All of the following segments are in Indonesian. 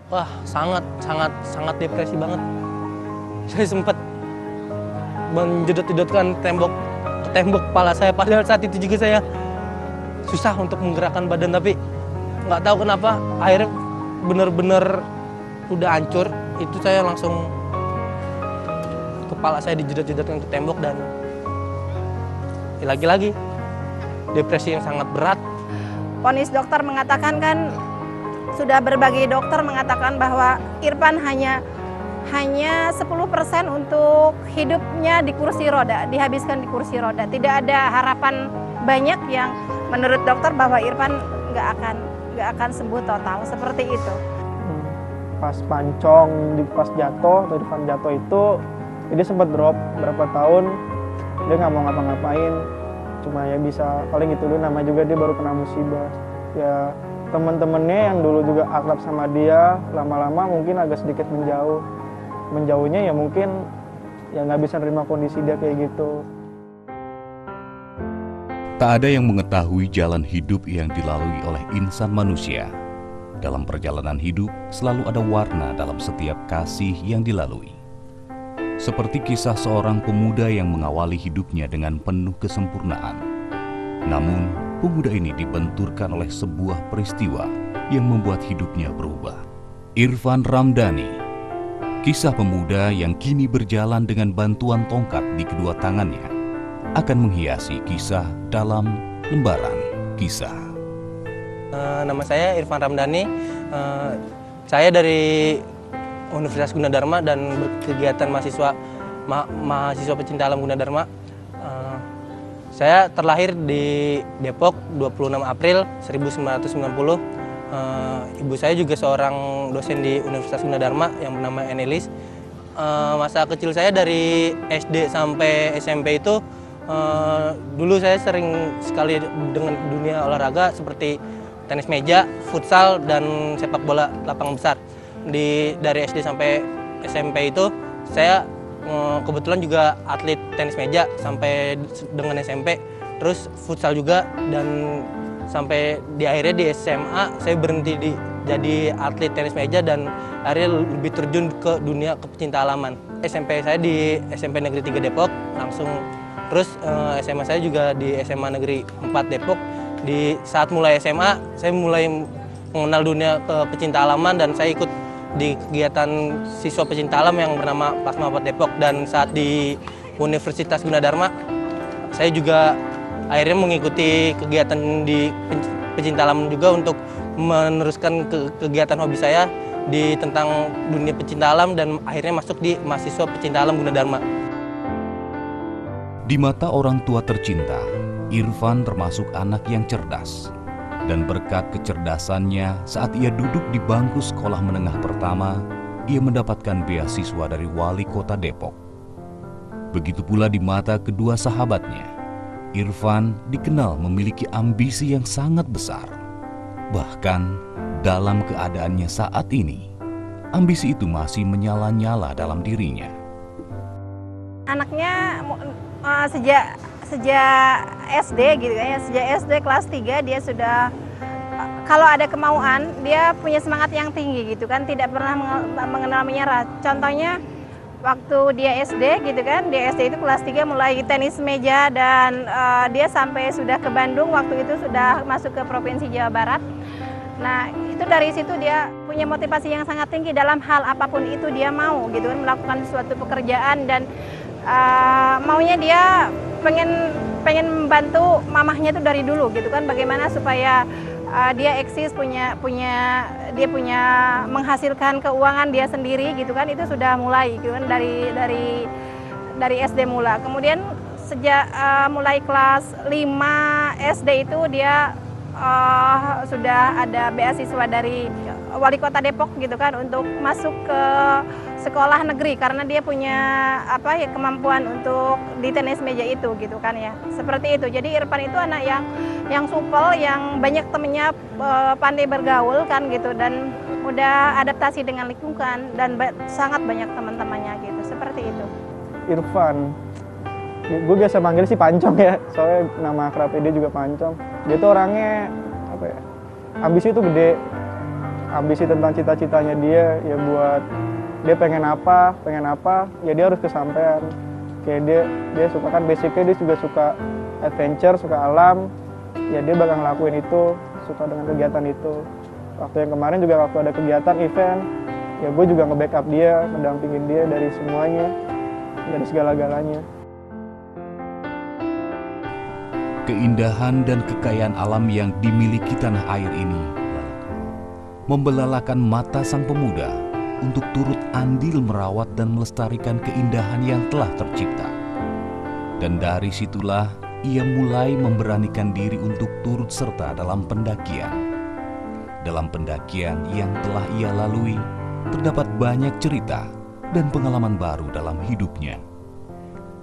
Wah, sangat depresi banget. Saya sempat menjedot-jedotkan ke tembok kepala saya. Padahal saat itu juga saya susah untuk menggerakkan badan, tapi nggak tahu kenapa akhirnya bener-bener udah hancur. Itu saya langsung kepala saya dijedot-jedotkan ke tembok dan lagi-lagi depresi yang sangat berat. Vonis dokter mengatakan kan, sudah berbagai dokter mengatakan bahwa Irfan hanya 10% untuk hidupnya di kursi roda, dihabiskan di kursi roda. Tidak ada harapan banyak yang menurut dokter bahwa Irfan nggak akan sembuh total, seperti itu. Pas pancong, pas jatuh, atau Irfan jatuh itu, dia sempat drop berapa tahun, dia nggak mau ngapa-ngapain, cuma ya bisa paling gitu dulu, nama juga dia baru kena musibah. Ya teman-temannya yang dulu juga akrab sama dia, lama-lama mungkin agak sedikit menjauh. Menjauhnya ya mungkin ya nggak bisa nerima kondisi dia kayak gitu. Tak ada yang mengetahui jalan hidup yang dilalui oleh insan manusia. Dalam perjalanan hidup selalu ada warna dalam setiap kasih yang dilalui. Seperti kisah seorang pemuda yang mengawali hidupnya dengan penuh kesempurnaan. Namun, pemuda ini dibenturkan oleh sebuah peristiwa yang membuat hidupnya berubah. Irfan Ramdhani, kisah pemuda yang kini berjalan dengan bantuan tongkat di kedua tangannya, akan menghiasi kisah dalam lembaran kisah. Nama saya Irfan Ramdhani. Saya dari Universitas Gunadarma dan berkegiatan mahasiswa pecinta alam Gunadarma. Saya terlahir di Depok 26 April 1990. Ibu saya juga seorang dosen di Universitas Gunadarma yang bernama Enelis. Masa kecil saya dari SD sampai SMP itu dulu saya sering sekali dengan dunia olahraga seperti tenis meja, futsal, dan sepak bola lapangan besar. Dari SD sampai SMP itu saya kebetulan juga atlet tenis meja sampai dengan SMP, terus futsal juga, dan sampai akhirnya di SMA saya berhenti jadi atlet tenis meja dan akhirnya lebih terjun ke dunia kepecinta alaman. SMP saya di SMP Negeri 3 Depok langsung, terus SMA saya juga di SMA Negeri 4 Depok. Di saat mulai SMA saya mulai mengenal dunia pecinta alaman dan saya ikut di kegiatan siswa pecinta alam yang bernama Plasma 4 Depok. Dan saat di Universitas Gunadarma saya juga akhirnya mengikuti kegiatan di pecinta alam juga untuk meneruskan kegiatan hobi saya di tentang dunia pecinta alam dan akhirnya masuk di mahasiswa pecinta alam Gunadarma. Di mata orang tua tercinta, Irfan termasuk anak yang cerdas. Dan berkat kecerdasannya, saat ia duduk di bangku sekolah menengah pertama, ia mendapatkan beasiswa dari Wali Kota Depok. Begitu pula di mata kedua sahabatnya, Irfan dikenal memiliki ambisi yang sangat besar. Bahkan dalam keadaannya saat ini, ambisi itu masih menyala-nyala dalam dirinya. Anaknya sejak SD gitu kan ya, sejak SD kelas 3 dia sudah kalau ada kemauan dia punya semangat yang tinggi gitu kan, tidak pernah mengenal menyerah. Contohnya waktu dia SD gitu kan, dia SD itu kelas 3 mulai tenis meja dan dia sampai sudah ke Bandung, waktu itu sudah masuk ke Provinsi Jawa Barat. Nah itu dari situ dia punya motivasi yang sangat tinggi dalam hal apapun itu dia mau gitu kan, melakukan suatu pekerjaan dan maunya dia pengen membantu mamahnya itu dari dulu gitu kan, bagaimana supaya dia eksis punya menghasilkan keuangan dia sendiri gitu kan, itu sudah mulai gitu kan dari SD mula. Kemudian sejak mulai kelas 5 SD itu dia sudah ada beasiswa dari Wali Kota Depok gitu kan untuk masuk ke sekolah negeri karena dia punya kemampuan untuk di tenis meja itu gitu kan ya. Seperti itu. Jadi Irfan itu anak yang supel, yang banyak temennya, pandai bergaul kan gitu dan mudah adaptasi dengan lingkungan dan sangat banyak teman-temannya gitu. Seperti itu. Irfan, gue biasa manggil sih Pancong ya, soalnya nama akrabnya dia juga Pancong. Dia tuh orangnya ambisi itu gede, ambisi tentang cita-citanya dia ya buat dia pengen apa ya dia harus kesampaian. Kayak dia suka kan basicnya dia juga suka adventure, suka alam, ya dia bakal ngelakuin itu, suka dengan kegiatan itu. Waktu yang kemarin juga waktu ada kegiatan event, ya gue juga nge-backup dia, mendampingin dia dari semuanya, dari segala-galanya. Keindahan dan kekayaan alam yang dimiliki tanah air ini membelalakan mata sang pemuda untuk turut andil merawat dan melestarikan keindahan yang telah tercipta. Dan dari situlah ia mulai memberanikan diri untuk turut serta dalam pendakian. Dalam pendakian yang telah ia lalui, terdapat banyak cerita dan pengalaman baru dalam hidupnya.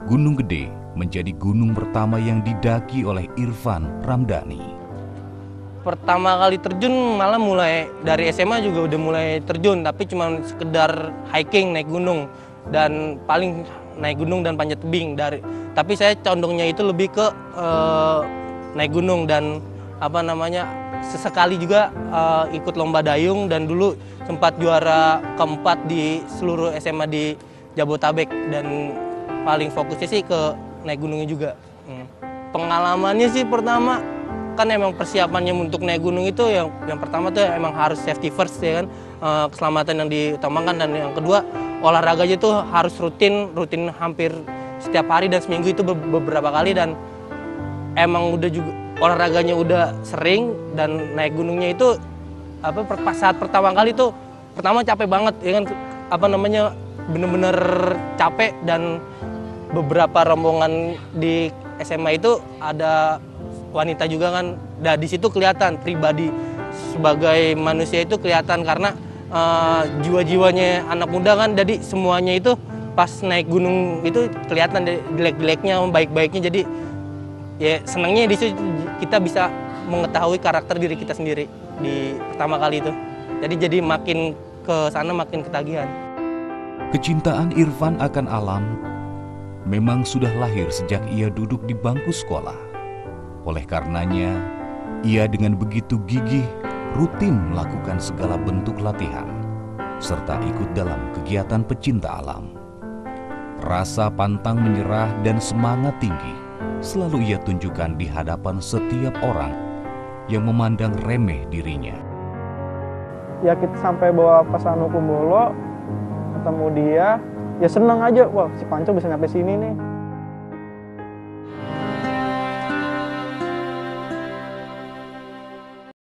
Gunung Gede menjadi gunung pertama yang didaki oleh Irfan Ramdhani. Pertama kali terjun malah mulai dari SMA juga udah mulai terjun, tapi cuma sekedar hiking, naik gunung, dan paling naik gunung dan panjat tebing. Tapi saya condongnya itu lebih ke naik gunung dan sesekali juga ikut lomba dayung, dan dulu sempat juara keempat di seluruh SMA di Jabotabek, dan paling fokusnya sih ke naik gunungnya juga. Pengalamannya sih pertama kan emang persiapannya untuk naik gunung itu yang pertama tuh emang harus safety first ya kan, keselamatan yang diutamakan, dan yang kedua olahraganya itu harus rutin hampir setiap hari dan seminggu itu beberapa kali, dan emang udah juga olahraganya udah sering, dan naik gunungnya itu saat pertama kali tuh pertama capek banget ya kan, bener-bener capek, dan beberapa rombongan di SMA itu ada wanita juga kan. Nah, di situ kelihatan pribadi sebagai manusia itu kelihatan, karena jiwa-jiwanya anak muda kan, jadi semuanya itu pas naik gunung itu kelihatan jelek-jeleknya, baik-baiknya. Jadi ya senangnya di situ kita bisa mengetahui karakter diri kita sendiri di pertama kali itu. Jadi makin ke sana makin ketagihan. Kecintaan Irfan akan alam memang sudah lahir sejak ia duduk di bangku sekolah. Oleh karenanya, ia dengan begitu gigih rutin melakukan segala bentuk latihan, serta ikut dalam kegiatan pecinta alam. Rasa pantang menyerah dan semangat tinggi selalu ia tunjukkan di hadapan setiap orang yang memandang remeh dirinya. Ya kita sampai bawa Pasanu Kumbolo, ketemu dia, ya seneng aja, wah si Panco bisa sampai sini nih.